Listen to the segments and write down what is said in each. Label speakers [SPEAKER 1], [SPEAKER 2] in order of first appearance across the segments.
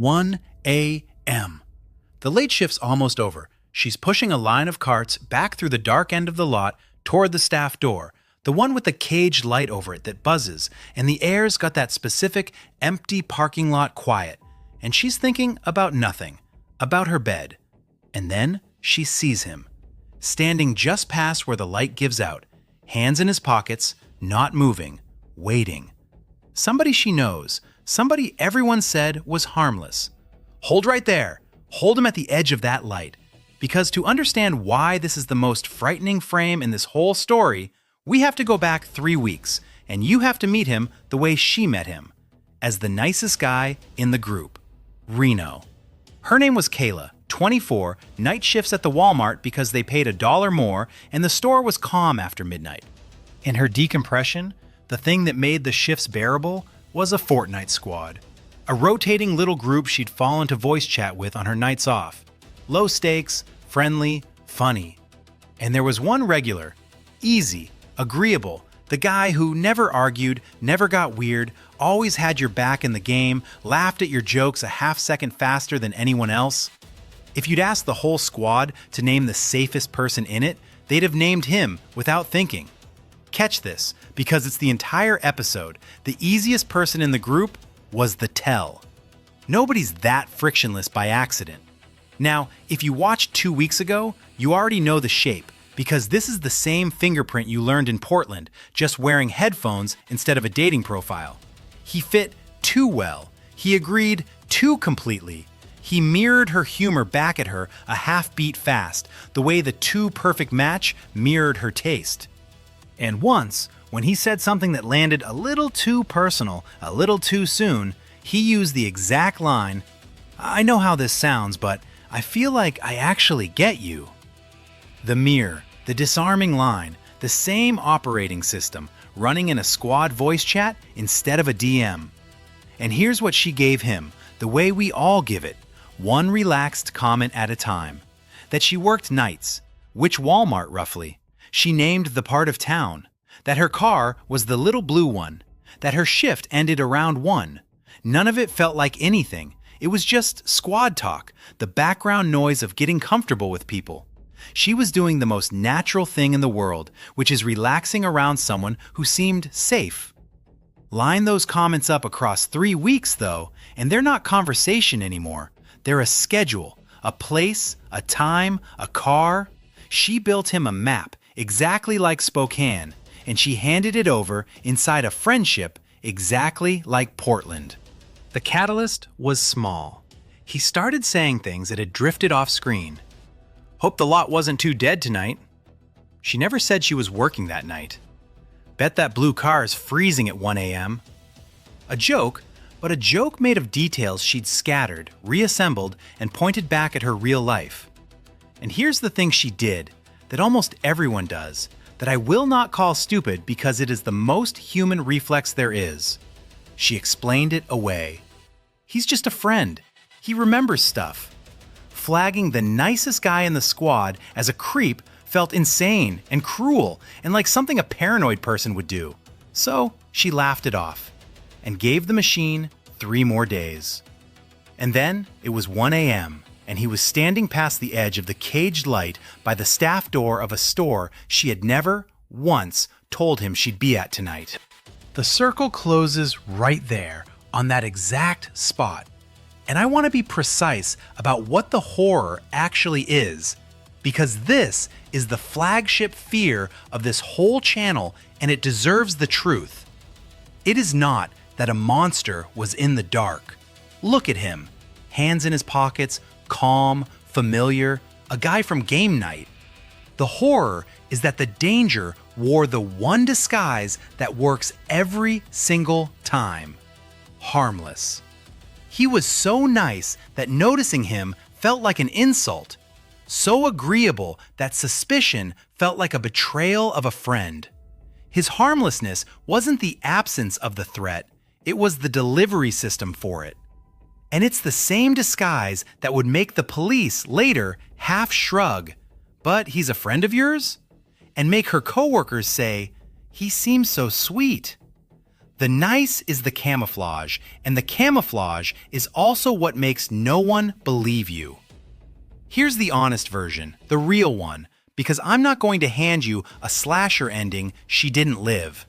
[SPEAKER 1] 1 a.m. The late shift's almost over. She's pushing a line of carts back through the dark end of the lot toward the staff door, the one with the caged light over it that buzzes, and the air's got that specific empty parking lot quiet. And she's thinking about nothing, about her bed. And then she sees him, standing just past where the light gives out, hands in his pockets, not moving, waiting. Somebody she knows, somebody everyone said was harmless. Hold right there. Hold him at the edge of that light. Because to understand why this is the most frightening frame in this whole story, we have to go back 3 weeks, and you have to meet him the way she met him, as the nicest guy in the group, Reno. Her name was Kayla, 24, night shifts at the Walmart because they paid $1 more, and the store was calm after midnight. In her decompression, the thing that made the shifts bearable was a Fortnite squad, a rotating little group she'd fall into voice chat with on her nights off. Low stakes, friendly, funny. And there was one regular, easy, agreeable, the guy who never argued, never got weird, always had your back in the game, laughed at your jokes a half-second faster than anyone else. If you'd asked the whole squad to name the safest person in it, they'd have named him without thinking. Catch this, because it's the entire episode. The easiest person in the group was the tell. Nobody's that frictionless by accident. Now, if you watched 2 weeks ago, you already know the shape, because this is the same fingerprint you learned in Portland, just wearing headphones instead of a dating profile. He fit too well. He agreed too completely. He mirrored her humor back at her a half beat fast, the way the too perfect match mirrored her taste. And once, when he said something that landed a little too personal, a little too soon, he used the exact line, "I know how this sounds, but I feel like I actually get you." The mirror, the disarming line, the same operating system, running in a squad voice chat instead of a DM. And here's what she gave him, the way we all give it, one relaxed comment at a time. That she worked nights, which Walmart roughly. She named the part of town. That her car was the little blue one. That her shift ended around 1. None of it felt like anything. It was just squad talk, the background noise of getting comfortable with people. She was doing the most natural thing in the world, which is relaxing around someone who seemed safe. Line those comments up across 3 weeks, though, and they're not conversation anymore. They're a schedule, a place, a time, a car. She built him a map, exactly like Spokane, and she handed it over inside a friendship exactly like Portland. The catalyst was small. He started saying things that had drifted off screen. Hope the lot wasn't too dead tonight. She never said she was working that night. Bet that blue car is freezing at 1 a.m. A joke, but a joke made of details she'd scattered, reassembled, and pointed back at her real life. And here's the thing she did, that almost everyone does, that I will not call stupid because it is the most human reflex there is. She explained it away. He's just a friend. He remembers stuff. Flagging the nicest guy in the squad as a creep felt insane and cruel and like something a paranoid person would do. So she laughed it off and gave the machine 3 more days. And then it was 1 a.m. and he was standing past the edge of the caged light by the staff door of a store she had never once told him she'd be at tonight. The circle closes right there, on that exact spot. And I want to be precise about what the horror actually is, because this is the flagship fear of this whole channel, and it deserves the truth. It is not that a monster was in the dark. Look at him, hands in his pockets, calm, familiar, a guy from game night. The horror is that the danger wore the one disguise that works every single time: harmless. He was so nice that noticing him felt like an insult, so agreeable that suspicion felt like a betrayal of a friend. His harmlessness wasn't the absence of the threat, it was the delivery system for it. And it's the same disguise that would make the police later half shrug, "But he's a friend of yours?" and make her coworkers say, "He seems so sweet." The nice is the camouflage, and the camouflage is also what makes no one believe you. Here's the honest version, the real one, because I'm not going to hand you a slasher ending she didn't live.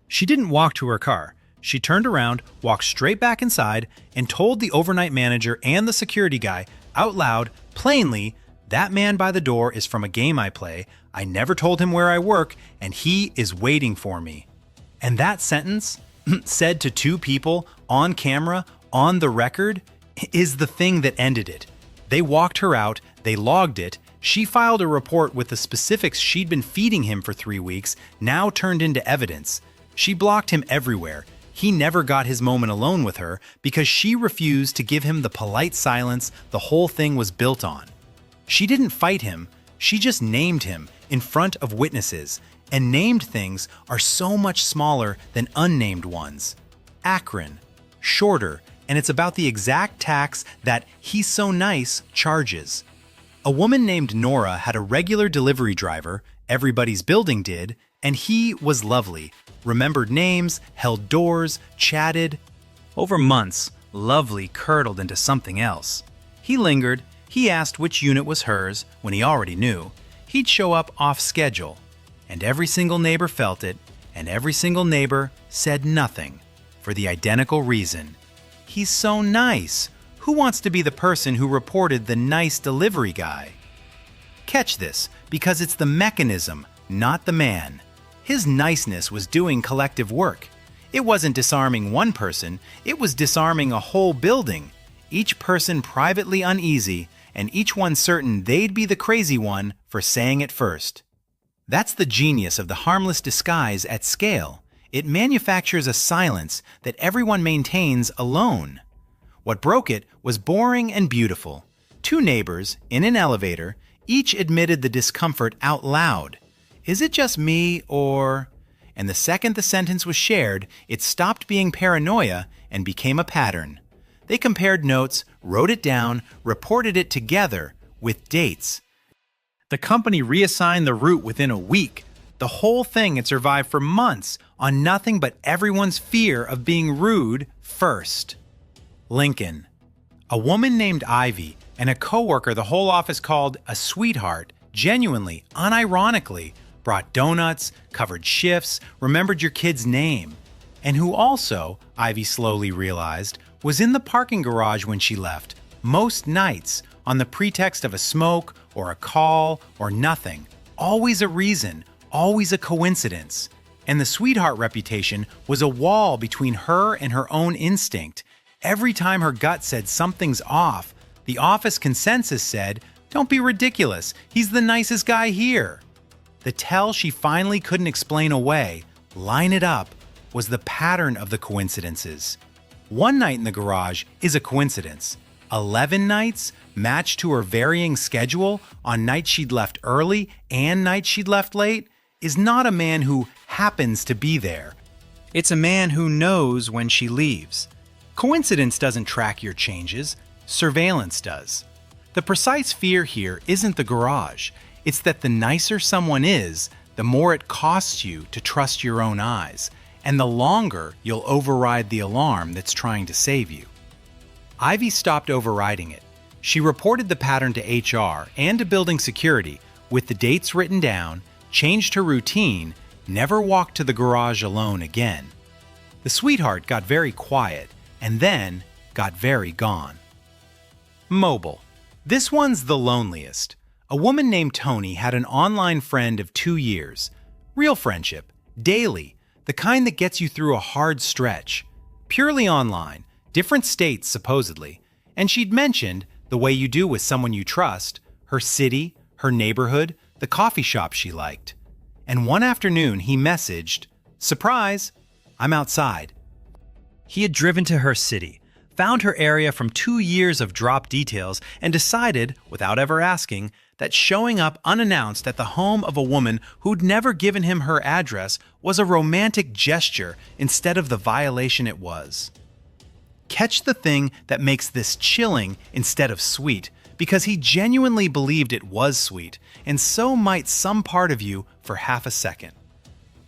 [SPEAKER 1] She didn't walk to her car. She turned around, walked straight back inside, and told the overnight manager and the security guy out loud, plainly, "That man by the door is from a game I play. I never told him where I work, and he is waiting for me." And that sentence, said to two people, on camera, on the record, is the thing that ended it. They walked her out, they logged it, she filed a report with the specifics she'd been feeding him for 3 weeks, now turned into evidence. She blocked him everywhere. He never got his moment alone with her because she refused to give him the polite silence the whole thing was built on. She didn't fight him, she just named him in front of witnesses, and named things are so much smaller than unnamed ones. Akron, shorter, and it's about the exact tax that "he's so nice" charges. A woman named Nora had a regular delivery driver, everybody's building did, and he was lovely, remembered names, held doors, chatted. Over months, lovely curdled into something else. He lingered, he asked which unit was hers when he already knew. He'd show up off schedule. And every single neighbor felt it, and every single neighbor said nothing, for the identical reason. He's so nice. Who wants to be the person who reported the nice delivery guy? Catch this, because it's the mechanism, not the man. His niceness was doing collective work. It wasn't disarming one person, it was disarming a whole building. Each person privately uneasy, and each one certain they'd be the crazy one for saying it first. That's the genius of the harmless disguise at scale. It manufactures a silence that everyone maintains alone. What broke it was boring and beautiful. Two neighbors, in an elevator, each admitted the discomfort out loud. Is it just me, or... And the second the sentence was shared, it stopped being paranoia and became a pattern. They compared notes, wrote it down, reported it together, with dates. The company reassigned the route within a week. The whole thing had survived for months on nothing but everyone's fear of being rude first. Lincoln. A woman named Ivy and a coworker the whole office called a sweetheart, genuinely, unironically, brought donuts, covered shifts, remembered your kid's name, and who also, Ivy slowly realized, was in the parking garage when she left, most nights, on the pretext of a smoke or a call or nothing. Always a reason, always a coincidence. And the sweetheart reputation was a wall between her and her own instinct. Every time her gut said something's off, the office consensus said, "Don't be ridiculous, he's the nicest guy here." The tell she finally couldn't explain away, line it up, was the pattern of the coincidences. One night in the garage is a coincidence. 11 nights, matched to her varying schedule on nights she'd left early and nights she'd left late, is not a man who happens to be there. It's a man who knows when she leaves. Coincidence doesn't track your changes, surveillance does. The precise fear here isn't the garage. It's that the nicer someone is, the more it costs you to trust your own eyes, and the longer you'll override the alarm that's trying to save you. Ivy stopped overriding it. She reported the pattern to HR and to building security with the dates written down, changed her routine, never walked to the garage alone again. The sweetheart got very quiet and then got very gone. Mobile. This one's the loneliest. A woman named Tony had an online friend of 2 years. Real friendship, daily, the kind that gets you through a hard stretch. Purely online, different states supposedly, and she'd mentioned, the way you do with someone you trust, her city, her neighborhood, the coffee shop she liked. And one afternoon he messaged, "Surprise, I'm outside." He had driven to her city, found her area from 2 years of drop details, and decided, without ever asking, that showing up unannounced at the home of a woman who'd never given him her address was a romantic gesture instead of the violation it was. Catch the thing that makes this chilling instead of sweet, because he genuinely believed it was sweet, and so might some part of you for half a second.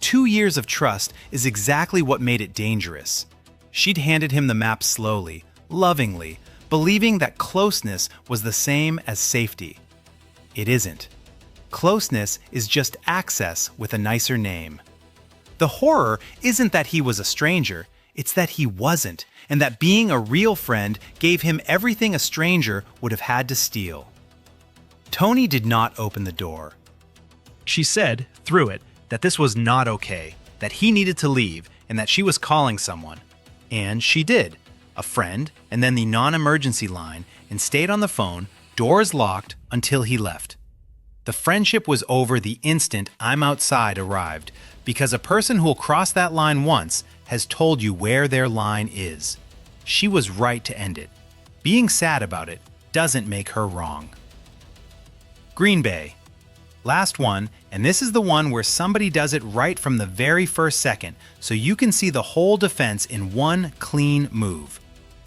[SPEAKER 1] 2 years of trust is exactly what made it dangerous. She'd handed him the map slowly, lovingly, believing that closeness was the same as safety. It isn't. Closeness is just access with a nicer name. The horror isn't that he was a stranger, it's that he wasn't, and that being a real friend gave him everything a stranger would have had to steal. Tony did not open the door. She said, through it, that this was not okay, that he needed to leave, and that she was calling someone. And she did, a friend, and then the non-emergency line, and stayed on the phone, doors locked, until he left. The friendship was over the instant "I'm outside" arrived, because a person who'll cross that line once has told you where their line is. She was right to end it. Being sad about it doesn't make her wrong. Green Bay. Last one, and this is the one where somebody does it right from the very first second, so you can see the whole defense in one clean move.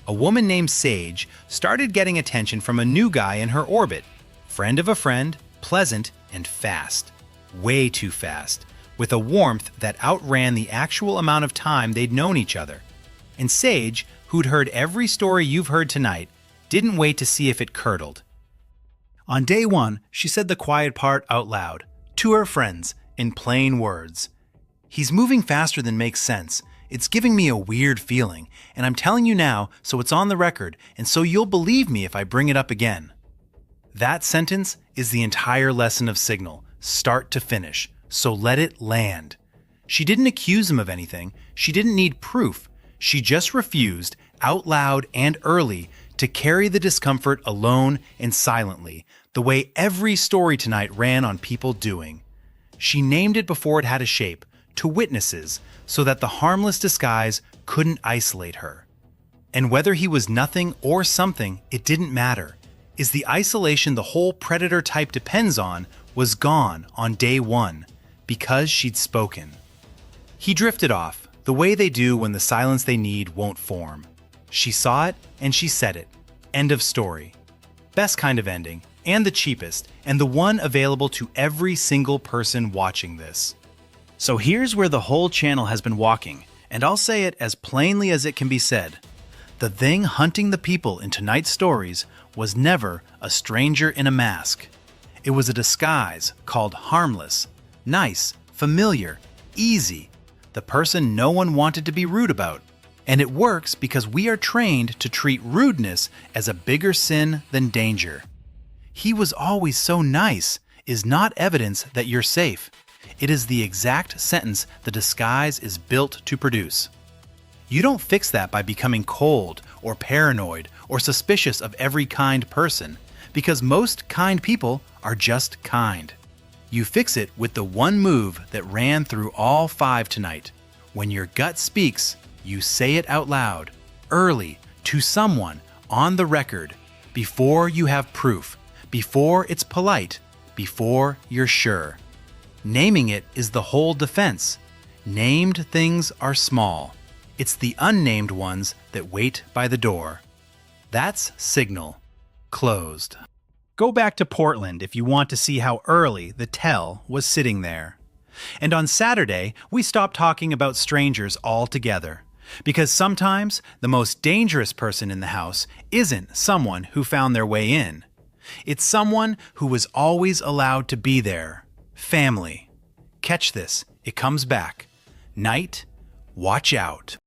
[SPEAKER 1] A woman named Sage started getting attention from a new guy in her orbit. Friend of a friend, pleasant, and fast. Way too fast, with a warmth that outran the actual amount of time they'd known each other. And Sage, who'd heard every story you've heard tonight, didn't wait to see if it curdled. On day one, she said the quiet part out loud, to her friends, in plain words. "He's moving faster than makes sense. It's giving me a weird feeling, and I'm telling you now so it's on the record, and so you'll believe me if I bring it up again." That sentence is the entire lesson of Signal, start to finish, so let it land. She didn't accuse him of anything, she didn't need proof, she just refused, out loud and early, to carry the discomfort alone and silently, the way every story tonight ran on people doing. She named it before it had a shape, to witnesses, so that the harmless disguise couldn't isolate her. And whether he was nothing or something, it didn't matter. Is the isolation the whole predator type depends on was gone on day one, because she'd spoken. He drifted off, the way they do when the silence they need won't form. She saw it, and she said it. End of story. Best kind of ending, and the cheapest, and the one available to every single person watching this. So here's where the whole channel has been walking, and I'll say it as plainly as it can be said. The thing hunting the people in tonight's stories was never a stranger in a mask. It was a disguise called harmless, nice, familiar, easy, the person no one wanted to be rude about. And it works because we are trained to treat rudeness as a bigger sin than danger. "He was always so nice" is not evidence that you're safe. It is the exact sentence the disguise is built to produce. You don't fix that by becoming cold or paranoid or suspicious of every kind person, because most kind people are just kind. You fix it with the one move that ran through all 5 tonight. When your gut speaks, you say it out loud, early, to someone, on the record, before you have proof, before it's polite, before you're sure. Naming it is the whole defense. Named things are small. It's the unnamed ones that wait by the door. That's Signal. Closed. Go back to Portland if you want to see how early the tell was sitting there. And on Saturday, we stopped talking about strangers altogether. Because sometimes the most dangerous person in the house isn't someone who found their way in. It's someone who was always allowed to be there. Family. Catch this. It comes back. Night, watch out.